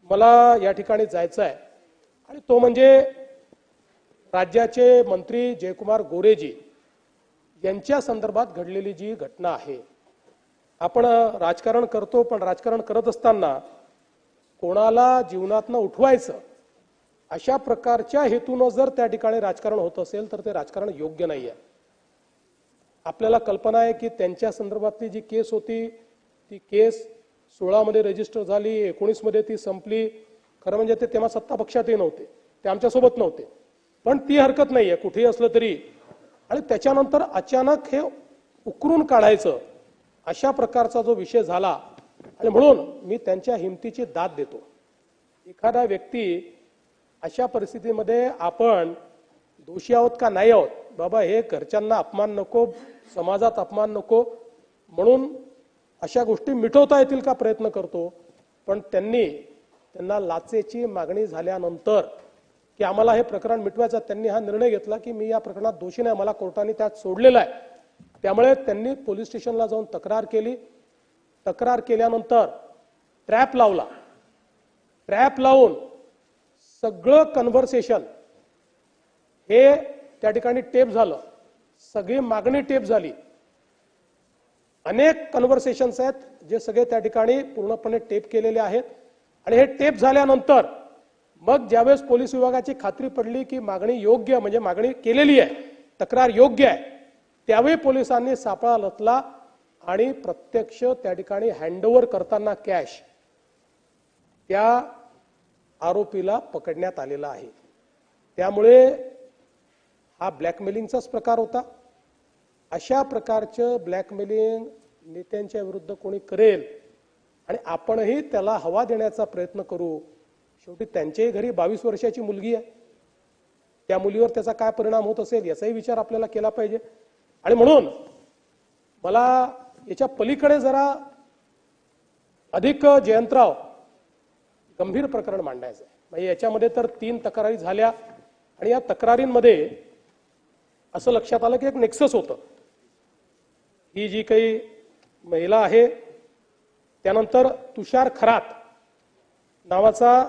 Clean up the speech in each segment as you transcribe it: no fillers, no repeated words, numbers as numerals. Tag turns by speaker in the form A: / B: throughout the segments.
A: मला या ठिकाणी जायचं आहे आणि तो म्हणजे राज्याचे मंत्री जयकुमार गोरेजी यांच्या संदर्भात घडलेली जी घटना आहे. आपण राजकारण करतो, पण राजकारण करत असताना कोणाला जीवनातनं उठवायचं अशा प्रकारच्या हेतूनं जर त्या ठिकाणी राजकारण होत असेल तर ते राजकारण योग्य नाही आहे. आपल्याला कल्पना आहे की त्यांच्या संदर्भातली जी केस होती ती केस 16 मध्ये रजिस्टर झाली, 19 मध्ये ती संपली. खरं म्हणजे ते तेव्हा सत्ता पक्षातही नव्हते, ते आमच्यासोबत नव्हते, पण ती हरकत नाही आहे कुठेही असलं तरी. आणि त्याच्यानंतर अचानक हे उकरून काढायचं अशा प्रकारचा जो विषय झाला आणि म्हणून मी त्यांच्या हिमतीची दाद देतो. एखादा व्यक्ती अशा परिस्थितीमध्ये आपण दोषी आहोत का नाही आहोत, बाबा हे घरच्यांना अपमान नको, समाजात अपमान नको म्हणून अशा गोष्टी मिटवता येतील का प्रयत्न करतो. पण त्यांना लाचेची मागणी झाल्यानंतर की आम्हाला हे प्रकरण मिटवायचं, त्यांनी हा निर्णय घेतला की मी या प्रकरणात दोषी नाही, मला कोर्टाने त्यात सोडलेलं आहे. त्यामुळे त्यांनी पोलीस स्टेशनला जाऊन तक्रार केली. तक्रार केल्यानंतर ट्रॅप लावला. ट्रॅप लावून सगळं कन्व्हर्सेशन हे त्या ठिकाणी टेप झालं, सगळी मागणी टेप झाली. अनेक कन्व्हर्सेशन्स आहेत जे सगळे त्या ठिकाणी पूर्णपणे टेप केलेले आहेत. आणि हे टेप झाल्यानंतर मग ज्यावेळेस पोलीस विभागाची खात्री पडली की मागणी योग्य, म्हणजे मागणी केलेली आहे, तक्रार योग्य आहे, त्यावेळी पोलिसांनी सापळा रचला आणि प्रत्यक्ष त्या ठिकाणी हँडओव्हर करताना कॅश त्या आरोपीला पकडण्यात आलेला आहे. त्यामुळे हा ब्लॅकमेलिंगचाच प्रकार होता. अशा प्रकारचं ब्लॅकमेलिंग नेत्यांच्या विरुद्ध कोणी करेल आणि आपणही त्याला हवा देण्याचा प्रयत्न करू. शेवटी त्यांच्याही घरी 22 वर्षाची मुलगी आहे, त्या मुलीवर त्याचा काय परिणाम होत असेल याचाही विचार आपल्याला केला पाहिजे. आणि म्हणून मला याच्या पलीकडे जरा अधिक जयंतराव गंभीर प्रकरण मांडायचं आहे. म्हणजे याच्यामध्ये तर 3 तक्रारी झाल्या आणि या तक्रारींमध्ये असं लक्षात आलं की एक नेक्सस होतं. ही जी काही महिला आहे, त्यानंतर तुषार खरात नावाचा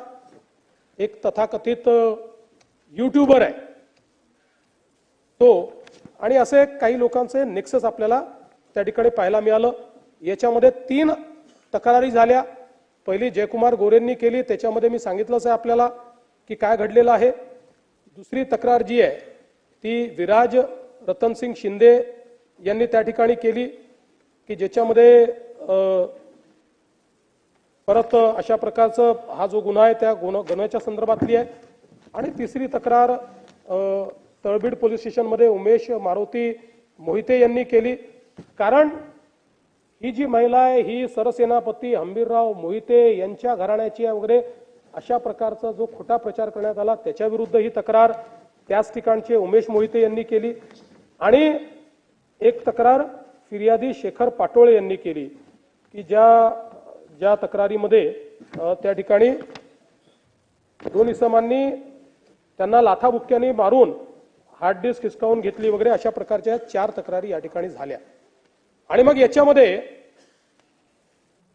A: एक तथाकथित यूट्यूबर आहे तो, आणि असे काही लोकांचे नेक्सस आपल्याला त्या ठिकाणी पाहायला मिळालं. याच्यामध्ये 3 तक्रारी झाल्या. पहिली जयकुमार गोरेंनी केली, त्याच्यामध्ये मी सांगितलंच आहे आपल्याला की काय घडलेलं आहे. दुसरी तक्रार जी आहे ती विराज रतनसिंग शिंदे यांनी त्या ठिकाणी केली की ज्याच्यामध्ये परत अशा प्रकारचं हा जो गुन्हा आहे त्या गुन्ह्याच्या संदर्भातली आहे. आणि तिसरी तक्रार तळबीड पोलीस स्टेशनमध्ये उमेश मारुती मोहिते यांनी केली. कारण ही जी महिला आहे ही सरसेनापती हंबीरराव मोहिते यांच्या घराण्याची आहे वगैरे अशा प्रकारचा जो खोटा प्रचार करण्यात आला त्याच्या विरुद्ध ही तक्रार त्याच ठिकाणचे उमेश मोहिते यांनी केली. आणि एक तक्रार फिर्यादी शेखर पाटोळे यांनी केली की ज्या तक्रारीमध्ये त्या ठिकाणी 2 इसमांनी त्यांना लाथाबुक्क्यांनी मारून हार्ड डिस्क हिसकावून घेतली वगैरे अशा प्रकारच्या 4 तक्रारी या ठिकाणी झाल्या. आणि मग याच्यामध्ये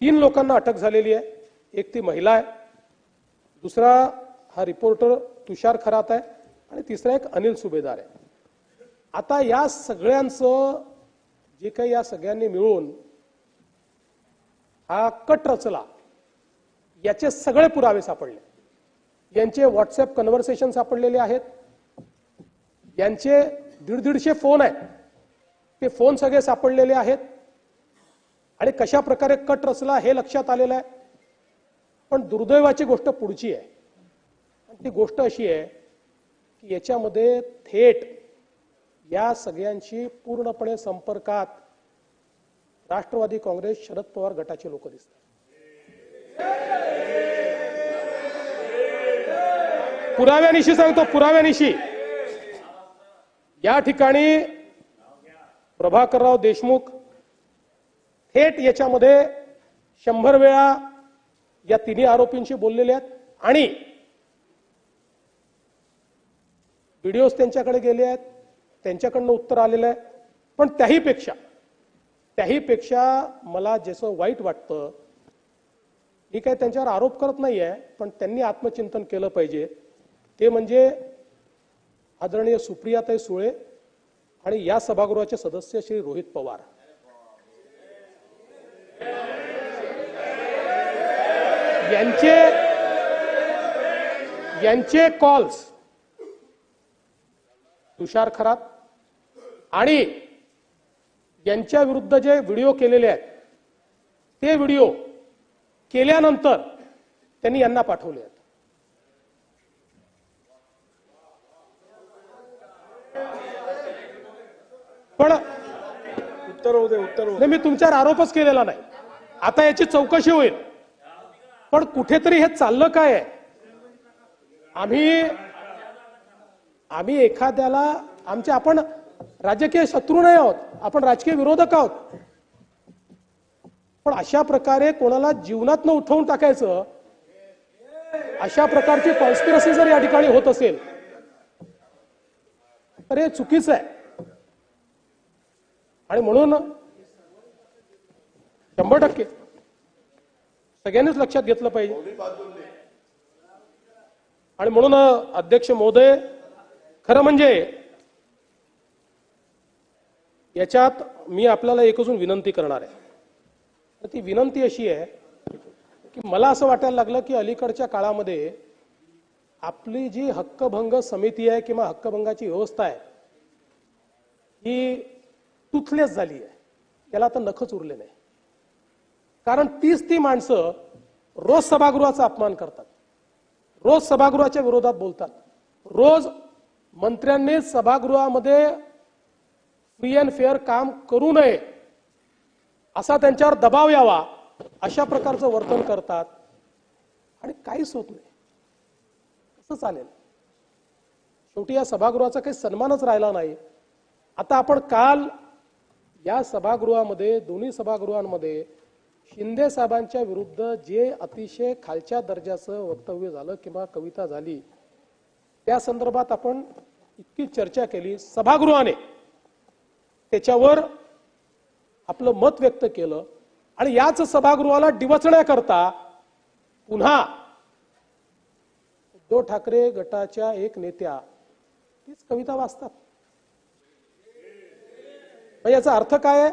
A: 3 लोकांना अटक झालेली आहे. एक ती महिला आहे, दुसरा हा रिपोर्टर तुषार खरात आहे आणि तिसरा एक अनिल सुभेदार आहे. आता या सगळ्यांचं जे काही या सगळ्यांनी मिळून हा कट रचला, याचे सगळे पुरावे सापडले. यांचे व्हॉट्सअप कन्व्हर्सेशन सापडलेले आहेत, यांचे 150 फोन आहेत, ते फोन सगळे सापडलेले आहेत. आणि कशा प्रकारे कट रचला हे लक्षात आलेलं आहे. पण दुर्दैवाची गोष्ट पुढची आहे. ती गोष्ट अशी आहे की याच्यामध्ये थेट या सगळ्यांशी पूर्णपणे संपर्कात राष्ट्रवादी काँग्रेस शरद पवार गटाचे लोक दिसतात. पुराव्यानिशी सांगतो, पुराव्यानिशी या ठिकाणी प्रभाकरराव देशमुख थेट याच्यामध्ये 100 वेळा या 3 आरोपींशी बोललेले आहेत आणि व्हिडिओज त्यांच्याकडे गेले आहेत, त्यांच्याकडनं उत्तर आलेलं आहे. पण त्याहीपेक्षा मला जसं वाईट वाटतं मी काय त्यांच्यावर आरोप करत नाहीये, पण त्यांनी आत्मचिंतन केलं पाहिजे. ते म्हणजे आदरणीय सुप्रियाताई सुळे आणि या सभागृहाचे सदस्य श्री रोहित पवार. यांचे कॉल्स तुषार खरात आणि यांच्या विरुद्ध जे व्हिडिओ केलेले आहेत ते व्हिडिओ केल्यानंतर त्यांनी यांना पाठवले आहेत. पण उत्तर मी तुमच्यावर आरोपच केलेला नाही. आता याची चौकशी होईल. पण कुठेतरी हे चाललं काय आहे? आम्ही एखाद्याला आपण राजकीय शत्रू नाही आहोत, आपण राजकीय विरोधक आहोत. पण अशा प्रकारे कोणाला जीवनात न उठवून टाकायचं, अशा प्रकारची कॉन्स्पिरसी जर या ठिकाणी होत असेल तर हे चुकीचं आहे. आणि म्हणून 100% सगळ्यांनीच लक्षात घेतलं पाहिजे. आणि म्हणून अध्यक्ष महोदय, खरं म्हणजे याच्यात मी आपल्याला एक अजून विनंती करणार आहे. ती विनंती अशी आहे की मला असं वाटायला लागलं की अलीकडच्या काळामध्ये आपली जी हक्कभंग समिती आहे किंवा हक्कभंगाची व्यवस्था आहे ही टुथलेस झाली आहे. त्याला आता नखच उरले नाही. कारण ती माणसं रोज सभागृहाचा अपमान करतात, रोज सभागृहाच्या विरोधात बोलतात, रोज मंत्र्यांनी सभागृहामध्ये फ्री अँड फेअर काम करू नये असा त्यांच्यावर दबाव यावा अशा प्रकारचं वर्तन करतात आणि काहीच होत नाही. कसं चालेल? शेवटी या सभागृहाचा काही सन्मानच राहिला नाही. आता आपण काल या सभागृहामध्ये, दोन्ही सभागृहांमध्ये शिंदे साहेबांच्या विरुद्ध जे अतिशय खालच्या दर्जाचं वक्तव्य झालं किंवा कविता झाली त्या संदर्भात आपण इतकी चर्चा केली, सभागृहाने त्याच्यावर आपलं मत व्यक्त केलं आणि याच सभागृहाला डिवचण्याकरता पुन्हा उद्धव ठाकरे गटाच्या एक नेत्या तीच कविता वाचतात. याचा अर्थ काय आहे?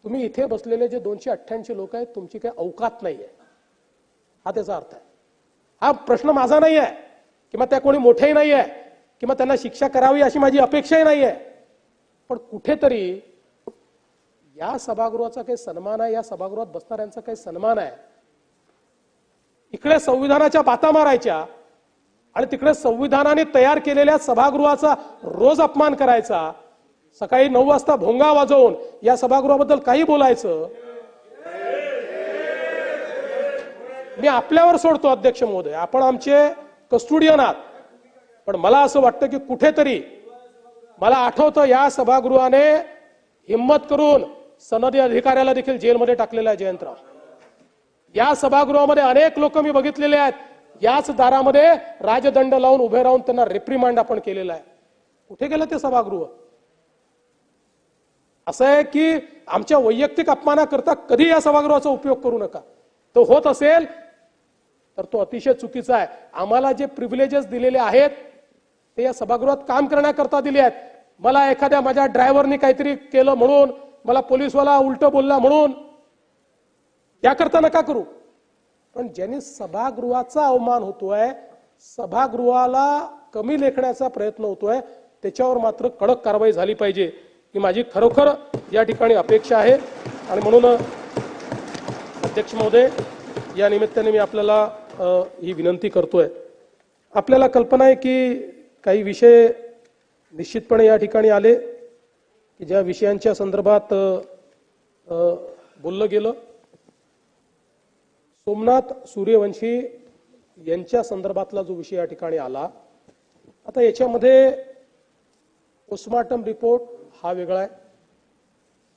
A: तुम्ही इथे बसलेले जे 288 लोक आहेत तुमची काही औकात नाहीये, हा त्याचा अर्थ आहे. हा प्रश्न माझा नाही आहे किंवा त्या कोणी मोठेही नाही आहे किंवा त्यांना शिक्षा करावी अशी माझी अपेक्षाही नाही आहे. पण कुठेतरी या सभागृहाचा काही सन्मान आहे, या सभागृहात बसणाऱ्यांचा काही सन्मान आहे. इकडे संविधानाच्या बाता मारायच्या आणि तिकडे संविधानाने तयार केलेल्या सभागृहाचा रोज अपमान करायचा, सकाळी 9 वाजता भोंगा वाजवून या सभागृहाबद्दल काही बोलायचं. मी आपल्यावर सोडतो अध्यक्ष महोदय, आपण आमचे कस्टोडियन आहात. पण मला असं वाटतं की कुठेतरी मला आठवतं या सभागृहाने हिम्मत करून सनदी अधिकाऱ्याला देखील जेलमध्ये टाकलेला आहे जयंतराव. या सभागृहामध्ये अनेक लोक मी बघितलेले आहेत, याच दारामध्ये राजदंड लावून उभे राहून त्यांना रिप्रिमांड आपण केलेला आहे. कुठे गेलं ते सभागृह? असं आहे की आमच्या वैयक्तिक अपमानाकरता कधी या सभागृहाचा उपयोग करू नका. तो होत असेल तर तो अतिशय चुकीचा आहे. आम्हाला जे प्रिव्हिलेजेस दिलेले आहेत ते या सभागृहात काम करण्याकरता दिले आहेत. मला एखाद्या माझ्या ड्रायव्हरनी काहीतरी केलं म्हणून, मला पोलीसवाला उलट बोलला म्हणून याकरता नका करू. पण ज्यांनी सभागृहाचा अवमान होतोय, सभागृहाला कमी लेखण्याचा प्रयत्न होतोय, त्याच्यावर मात्र कडक कारवाई झाली पाहिजे ही माझी खरोखर या ठिकाणी अपेक्षा आहे. आणि म्हणून अध्यक्ष महोदय, या निमित्ताने मी आपल्याला ही विनंती करतोय. आपल्याला कल्पना आहे की काही विषय निश्चितपणे या ठिकाणी आले की ज्या विषयांच्या संदर्भात बोललं गेलं. सोमनाथ सूर्यवंशी यांच्या संदर्भातला जो विषय या ठिकाणी आला, आता याच्यामध्ये पोस्टमार्टम रिपोर्ट हा वेगळा आहे.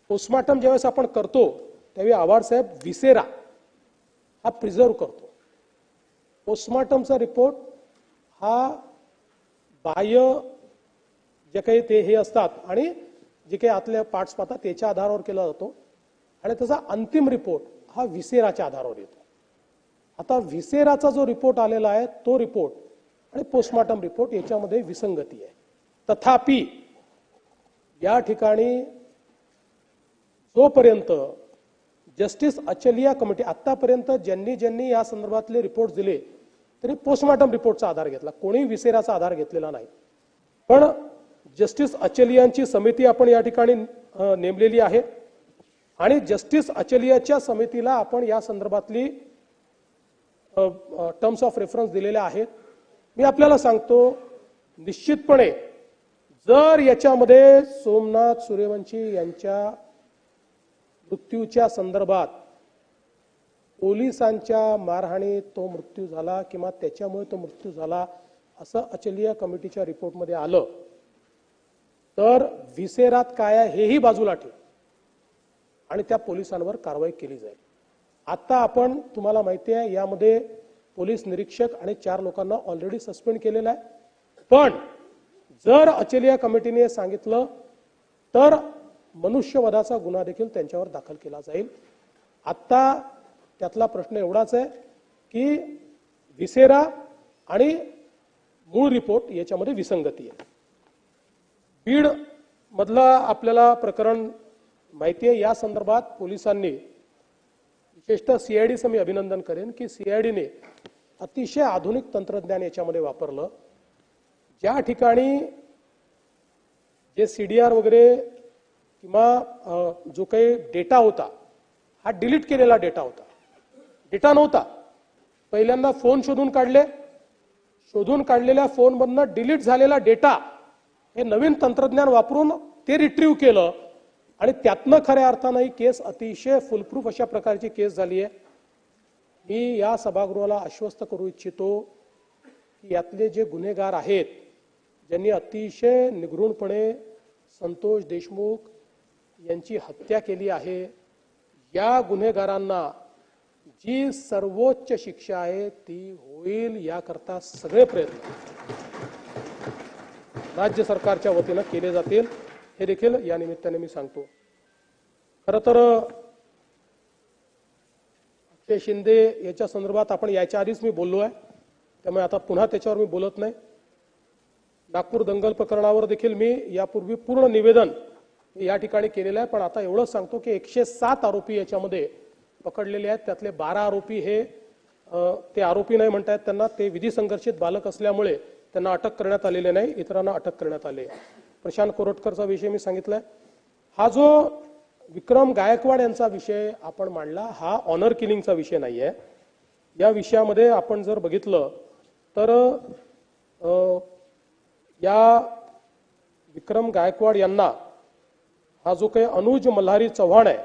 A: पोस्टमार्टम ज्यावेळेस आपण करतो त्यावेळी आवाडसाहेब विसेरा हा प्रिझर्व करतो. पोस्टमार्टमचा रिपोर्ट हा बाह्य जे काही ते हे असतात आणि जे काही आतल्या पार्ट्स पाहतात त्याच्या आधारावर केला जातो आणि त्याचा अंतिम रिपोर्ट हा विसेराच्या आधारावर येतो. आता व्हिसेराचा जो रिपोर्ट आलेला आहे तो रिपोर्ट आणि पोस्टमॉर्टम रिपोर्ट याच्यामध्ये विसंगती आहे. तथापि या ठिकाणी जोपर्यंत जस्टिस अचलिया कमिटी आतापर्यंत ज्यांनी या संदर्भातले रिपोर्ट दिले तरी पोस्टमॉर्टम रिपोर्टचा आधार घेतला, कोणी विसेराचा आधार घेतलेला नाही. पण जस्टिस अचलियांची समिती आपण या ठिकाणी नेमलेली आहे आणि जस्टिस अचलियाच्या समितीला आपण या संदर्भातली टर्म्स ऑफ रेफरन्स दिलेल्या आहेत. मी आपल्याला सांगतो, निश्चितपणे जर याच्यामध्ये सोमनाथ सूर्यवंशी यांच्या मृत्यूच्या संदर्भात पोलिसांच्या मारहाणीत तो मृत्यू झाला किंवा त्याच्यामुळे तो मृत्यू झाला असं अचलिया कमिटीच्या रिपोर्टमध्ये आलं तर व्हिसेरात काय आहे हेही बाजूला ठेव आणि त्या पोलिसांवर कारवाई केली जाईल. आता आपण तुम्हाला माहिती आहे यामध्ये पोलीस निरीक्षक आणि 4 लोकांना ऑलरेडी सस्पेंड केलेलं आहे. पण जर अचलिया कमिटीने सांगितलं तर मनुष्यवधाचा गुन्हा देखील त्यांच्यावर दाखल केला जाईल. आता त्यातला प्रश्न एवढाच आहे की व्हिसेरा आणि मूळ रिपोर्ट याच्यामध्ये विसंगती आहे. बीड मधला आपल्याला प्रकरण माहिती आहे. या संदर्भात पोलिसांनी विशेषतः सीआयडीचं मी अभिनंदन करेन की सीआयडीने अतिशय आधुनिक तंत्रज्ञान याच्यामध्ये वापरलं. ज्या ठिकाणी जे सीडीआर वगैरे किंवा जो काही डेटा होता हा डिलीट केलेला डेटा होता, डेटा नव्हता. पहिल्यांदा फोन शोधून काढले, शोधून काढलेल्या फोनमधनं डिलीट झालेला डेटा हे नवीन तंत्रज्ञान वापरून ते रिट्रीव्ह केलं आणि त्यातनं खऱ्या अर्थानं ही केस अतिशय फुलप्रूफ अशा प्रकारची केस झाली आहे. मी या सभागृहाला आश्वस्त करू इच्छितो की यातले जे गुन्हेगार आहेत ज्यांनी अतिशय निगरूणपणे संतोष देशमुख यांची हत्या केली आहे, या गुन्हेगारांना जी सर्वोच्च शिक्षा आहे ती होईल याकरता सगळे प्रयत्न राज्य सरकारच्या वतीनं केले जातील हे देखील या निमित्ताने मी सांगतो. खरं तर अक्षय शिंदे याच्या संदर्भात आपण याच्या आधीच मी बोललो आहे, त्यामुळे आता पुन्हा त्याच्यावर मी बोलत नाही. नागपूर दंगल प्रकरणावर देखील मी यापूर्वी पूर्ण निवेदन या ठिकाणी केलेलं आहे. पण आता एवढंच सांगतो की 107 आरोपी याच्यामध्ये पकडलेले आहेत. त्यातले 12 आरोपी हे ते आरोपी नाही म्हणतात, त्यांना ते विधी संघर्षित बालक असल्यामुळे त्यांना अटक करण्यात आलेले नाही, इतरांना अटक करण्यात आले. प्रशांत कोरटकरचा विषय मी सांगितलाय. हा जो विक्रम गायकवाड यांचा विषय आपण मांडला हा ऑनर किलिंगचा विषय नाहीये. या विषयामध्ये आपण जर बघितलं तर या विक्रम गायकवाड यांना हा जो काही अनुज मल्हारी चव्हाण आहे